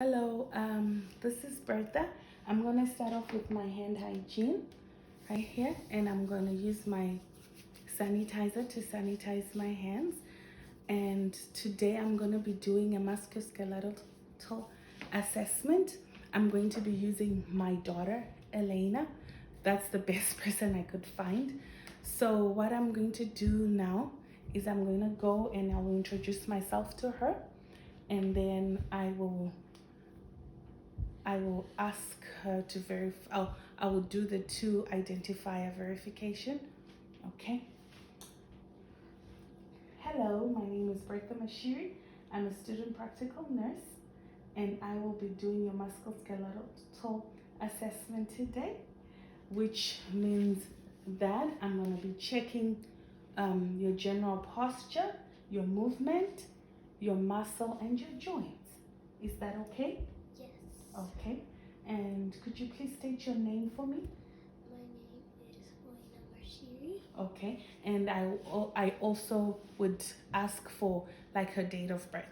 Hello, this is Bertha. I'm going to start off with my hand hygiene right here, and I'm going to use my sanitizer to sanitize my hands. And today I'm going to be doing a musculoskeletal assessment. I'm going to be using my daughter, Elena. That's the best person I could find. So what I'm going to do now is I'm going to go and I will introduce myself to her, and then I will ask her to verify. I will do the two identifier verification. Okay. Hello, my name is Bertha Mashiri. I'm a student practical nurse, and I will be doing your musculoskeletal assessment today, which means that I'm going to be checking your general posture, your movement, your muscle, and your joints. Is that okay? Yes. Okay. And could you please state your name for me? My name is Helena Marshiri. Okay. And I also would ask for like her date of birth.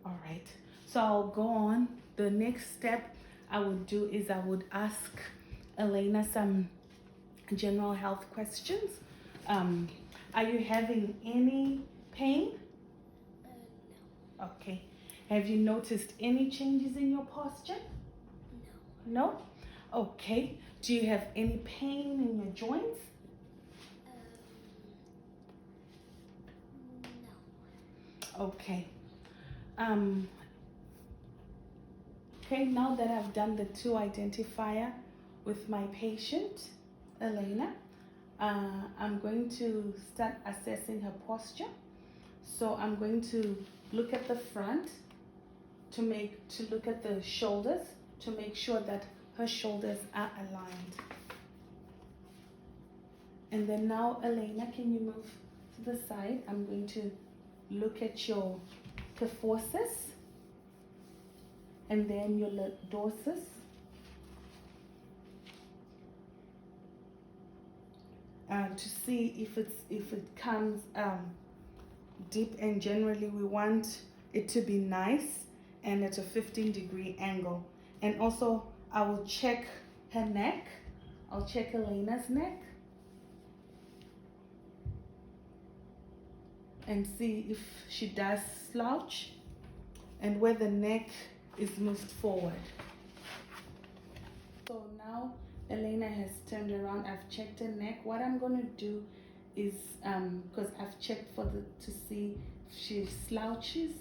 All right. So I'll go on. The next step I would do is I would ask Elena some general health questions. Um, are you having any pain? No. Okay. Have you noticed any changes in your posture? No. No? Okay. Do you have any pain in your joints? No. Okay. Okay, now that I've done the two identifier with my patient, Elena, I'm going to start assessing her posture. So I'm going to look at the front to look at the shoulders to make sure that her shoulders are aligned. And then now, Elena, can you move to the side? I'm going to look at your kyphosis and then your lordosis. To see if it comes deep, and generally we want it to be nice and at a 15-degree angle. And also I will check her neck. I'll check Elena's neck and see if she does slouch and where the neck is moved forward. So now Elena has turned around. I've checked her neck. What I'm going to do is, because I've checked to see if she slouches,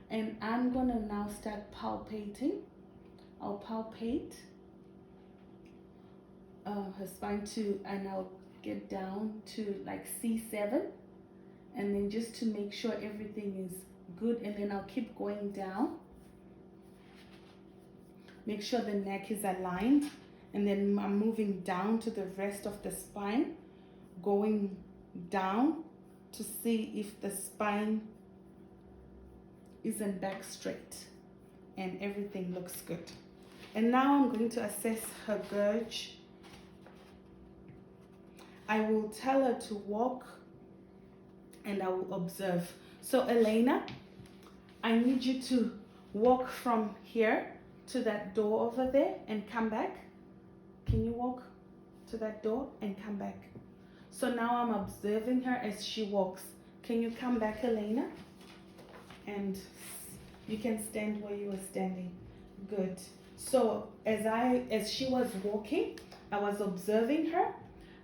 and I'm going to now start palpating. I'll palpate her spine and I'll get down to like C7, and then just to make sure everything is good, and then I'll keep going down. Make sure the neck is aligned, and then I'm moving down to the rest of the spine, going down to see if the spine isn't back straight and everything looks good. And now I'm going to assess her gauge. I will tell her to walk and I will observe. So Elena, I need you to walk from here to that door over there and come back. Can you walk to that door and come back? So now I'm observing her as she walks. Can you come back, Elena? And you can stand where you were standing. Good. So as she was walking, I was observing her.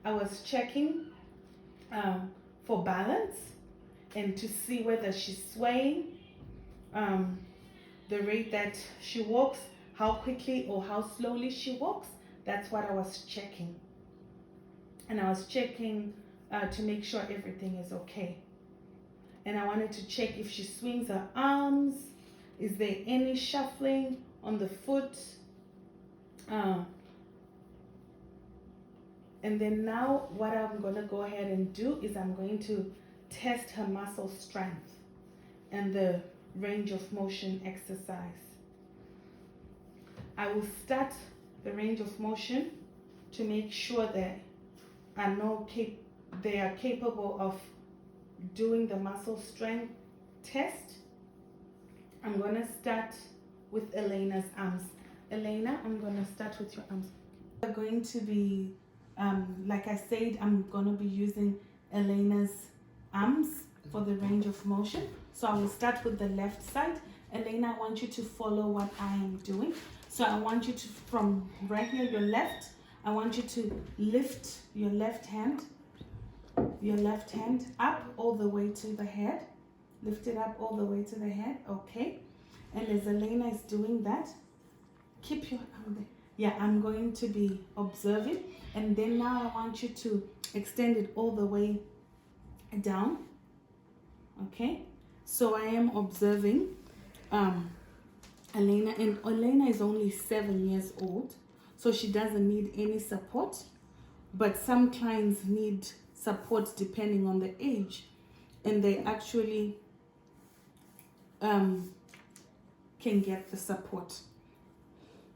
I was checking for balance and to see whether she's swaying, the rate that she walks, how quickly or how slowly she walks. That's what I was checking. And I was checking to make sure everything is okay. And I wanted to check if she swings her arms. Is there any shuffling on the foot? And then now what I'm going to go ahead and do is I'm going to test her muscle strength and the range of motion exercise. I will start the range of motion to make sure that they are capable of doing the muscle strength test. I'm going to start with Elena's arms. Elena, I'm gonna start with your arms. We're going to be, like I said, I'm gonna be using Elena's arms for the range of motion. So I will start with the left side. Elena, I want you to follow what I am doing. So I want you to, from right here, your left, I want you to lift your left hand up all the way to the head. Lift it up all the way to the head, okay? And as Elena is doing that, keep your arm there. Yeah, I'm going to be observing. And then now I want you to extend it all the way down, okay? So I am observing Elena, and Elena is only 7 years old, so she doesn't need any support. But some clients need support depending on the age, and they actually can get the support.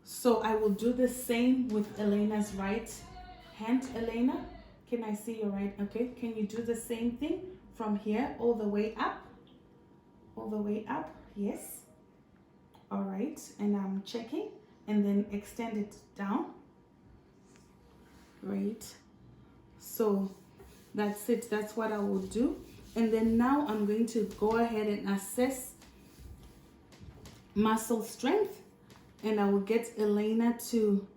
So I will do the same with Elena's right hand. Elena, can I see your right? Okay, can you do the same thing from here all the way up? All the way up, yes. All right, and I'm checking, and then extend it down. Right, so that's it. That's what I will do. And then now I'm going to go ahead and assess muscle strength, and I will get Elena to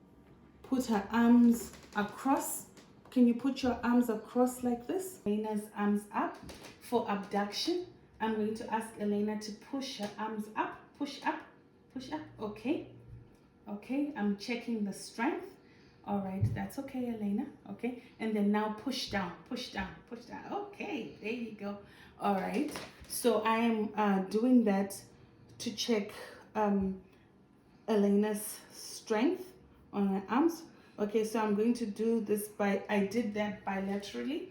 put her arms across. Can you put your arms across like this? Elena's arms up for abduction. I'm going to ask Elena to push her arms up, push up, push up. Okay, okay, I'm checking the strength. All right, that's okay, Elena. Okay, and then now push down, push down, push down. Okay, there you go. All right, so I am doing that to check Elena's strength on her arms. Okay, so I'm going to do this I did that bilaterally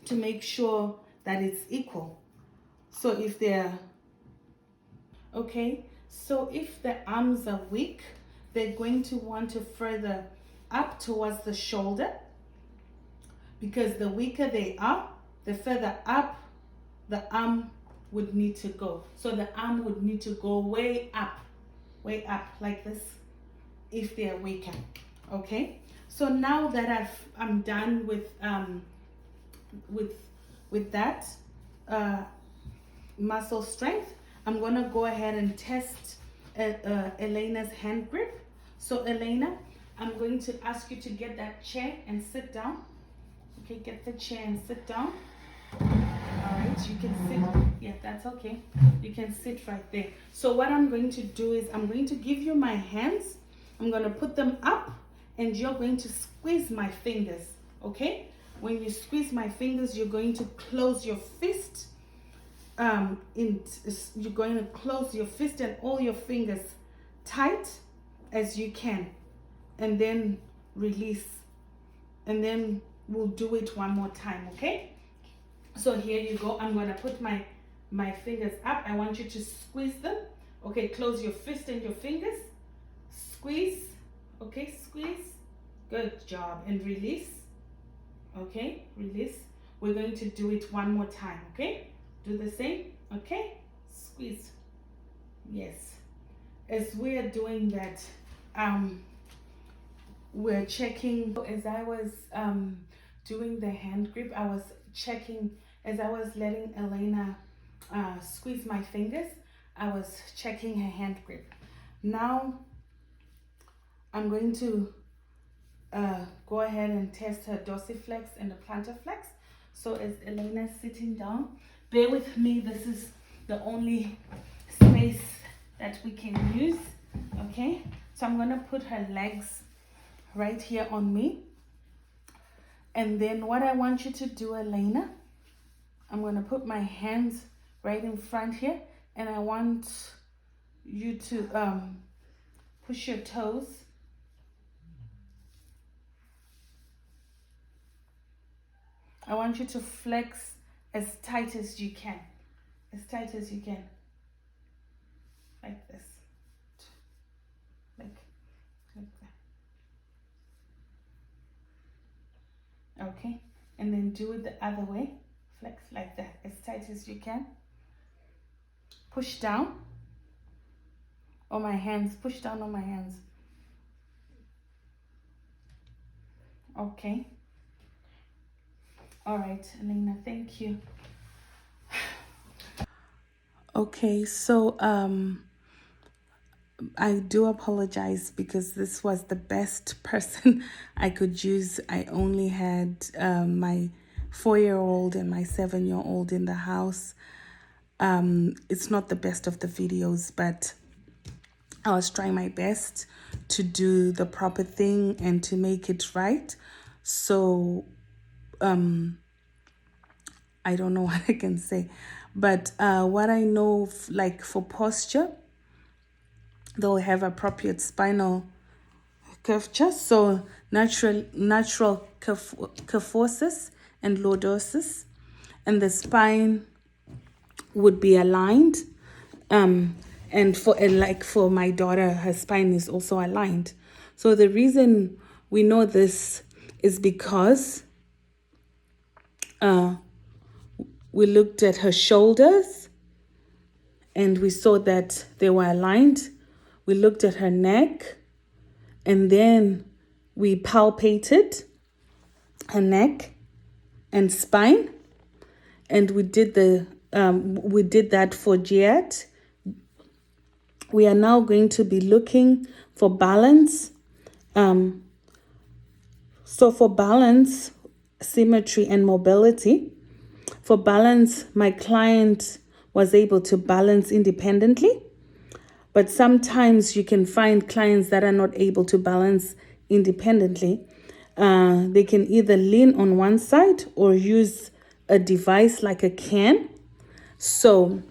to make sure that it's equal. So if they're, okay, so if the arms are weak, they're going to want to further up towards the shoulder, because the weaker they are, the further up the arm would need to go. So the arm would need to go way up like this if they're weaker. Okay, so now that I'm done with that muscle strength, I'm gonna go ahead and test Elena's hand grip. So Elena, I'm going to ask you to get that chair and sit down. Okay, get the chair and sit down. All right, you can sit. Yeah, that's okay. You can sit right there. So what I'm going to do is I'm going to give you my hands. I'm going to put them up, and you're going to squeeze my fingers, okay? When you squeeze my fingers, you're going to close your fist. You're going to close your fist and all your fingers tight as you can, and then release, and then we'll do it one more time, okay? So here you go. I'm going to put my fingers up. I want you to squeeze them. Okay, close your fist and your fingers. Squeeze. Okay, squeeze. Good job. And release. Okay, release. We're going to do it one more time, okay? Do the same, okay? Squeeze. Yes. As we're doing that, we're checking. As I was doing the hand grip, I was checking, as I was letting Elena squeeze my fingers, I was checking her hand grip. Now I'm going to go ahead and test her dorsiflex and the plantar flex. So as Elena's sitting down, bear with me, this is the only space that we can use, okay? So I'm gonna put her legs right here on me. And then what I want you to do, Elena, I'm going to put my hands right in front here, and I want you to push your toes. I want you to flex as tight as you can. As tight as you can. Like this. Like that. Okay, and then do it the other way. Flex like that, as tight as you can. Push down. On my hands. Push down on my hands. Okay. All right, Elena, thank you. Okay, so I do apologize because this was the best person I could use. I only had my 4-year-old and my 7-year-old in the house. It's not the best of the videos, but I was trying my best to do the proper thing and to make it right. So I don't know what I can say, but what I know, like for posture, they'll have appropriate spinal curvature. So natural kyphosis and lordosis, and the spine would be aligned. And for my daughter, her spine is also aligned. So the reason we know this is because we looked at her shoulders and we saw that they were aligned. We looked at her neck and then we palpated her neck and spine, and we did that for Giat. We are now going to be looking for balance. So for balance, symmetry, and mobility. For balance, my client was able to balance independently, but sometimes you can find clients that are not able to balance independently. They can either lean on one side or use a device like a can. So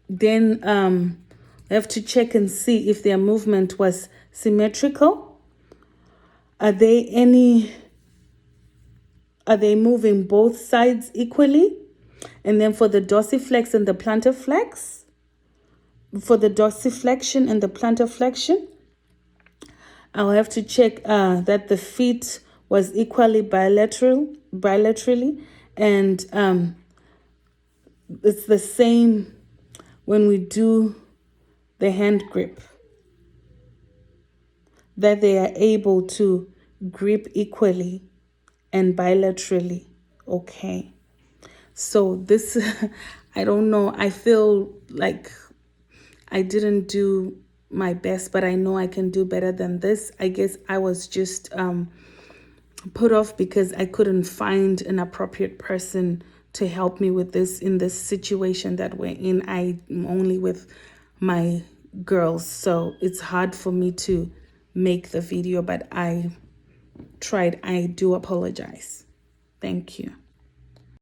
then I have to check and see if their movement was symmetrical. Are they moving both sides equally? And then for the dorsiflex and the plantar flex, for the dorsiflexion and the plantar flexion, I'll have to check that the feet was equally bilaterally, and it's the same when we do the hand grip, that they are able to grip equally and bilaterally. Okay, so this I don't know, I feel like I didn't do my best, but I know I can do better than this. I guess I was just put off because I couldn't find an appropriate person to help me with this in this situation that we're in. I'm only with my girls, so it's hard for me to make the video, but I tried. I do apologize. Thank you.